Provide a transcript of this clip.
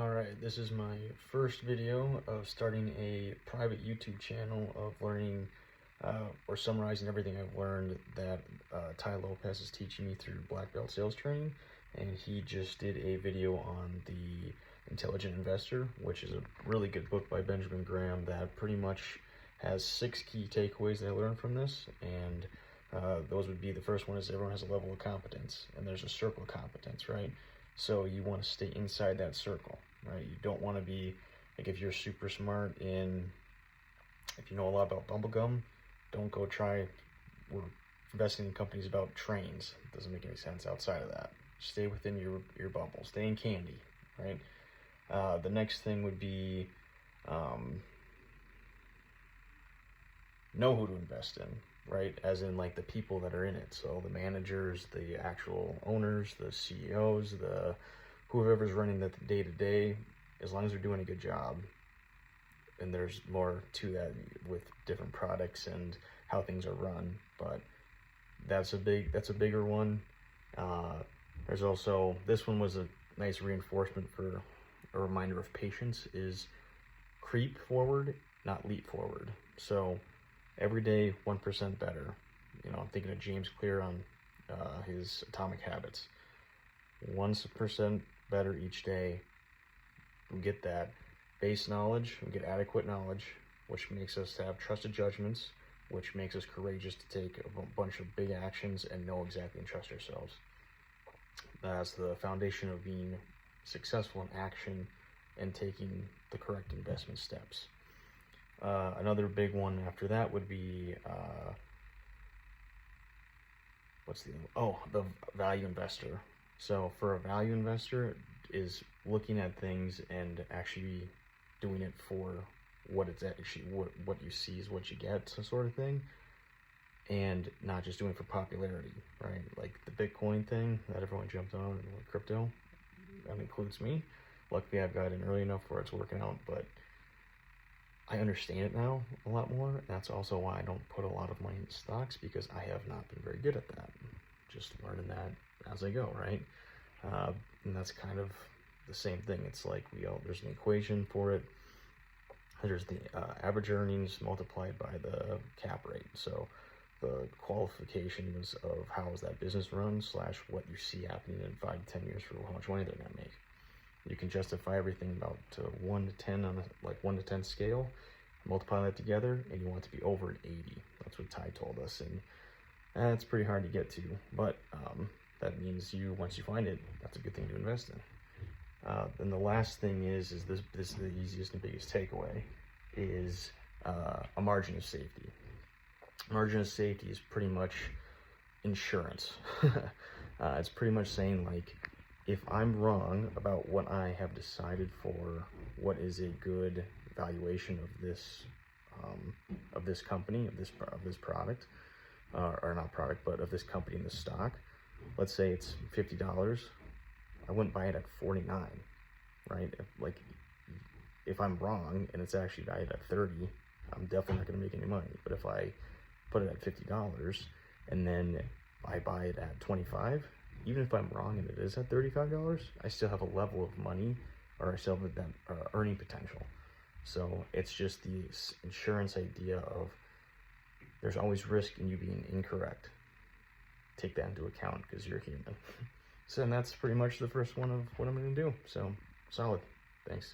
Alright, this is my first video of starting a private YouTube channel of learning or summarizing everything I've learned that Ty Lopez is teaching me through black belt sales training. And he just did a video on the Intelligent Investor, which is a really good book by Benjamin Graham that pretty much has 6 key takeaways that I learned from this. And those would be, the first one is everyone has a level of competence, and there's a circle of competence, right? So you want to stay inside that circle, right? You don't want to be, like, if you're super smart if you know a lot about bubblegum, don't go try, we're investing in companies about trains. It doesn't make any sense outside of that. Stay within your bubble, stay in candy, right? The next thing would be know who to invest in, right? As in, like, the people that are in it. So the managers, the actual owners, the CEOs, whoever's running the day-to-day, as long as they're doing a good job. And there's more to that with different products and how things are run, but that's a bigger one. There's also, this one was a nice reinforcement for a reminder of patience, is creep forward, not leap forward. So every day 1% better. You know, I'm thinking of James Clear on his Atomic Habits. 1% better each day. We get that base knowledge, we get adequate knowledge, which makes us have trusted judgments, which makes us courageous to take a bunch of big actions and know exactly and trust ourselves. That's the foundation of being successful in action and taking the correct investment steps. Another big one after that would be the value investor. So for a value investor, is looking at things and actually doing it for what it's actually, what you see is what you get, sort of thing, and not just doing it for popularity, right? Like the Bitcoin thing that everyone jumped on, and crypto, that includes me. Luckily, I've got in early enough where it's working out, but I understand it now a lot more. That's also why I don't put a lot of money in stocks, because I have not been very good at that. Just learning that as I go, right? And that's kind of the same thing. It's like there's an equation for it. There's the average earnings multiplied by the cap rate. So the qualifications of how is that business run / what you see happening in 5 to 10 years for how much money they're gonna make. You can justify everything about to 1 to 10 on a 1 to 10 scale, multiply that together, and you want it to be over an 80. That's what Ty told us, and that's pretty hard to get to, but that means once you find it, that's a good thing to invest in. Then the last thing is this is the easiest and biggest takeaway, is a margin of safety. Margin of safety is pretty much insurance. It's pretty much saying, like, if I'm wrong about what I have decided for what is a good valuation of this company, of this product, or not product, but of this company and the stock, let's say it's $50, I wouldn't buy it at 49, right? If I'm wrong and it's actually valued at 30, I'm definitely not going to make any money. But if I put it at $50 and then I buy it at 25, even if I'm wrong and it is at $35, I still have a level of money, or I still have that earning potential. So it's just the insurance idea of there's always risk in you being incorrect. Take that into account, because you're human. So, and that's pretty much the first one of what I'm going to do. So, solid. Thanks.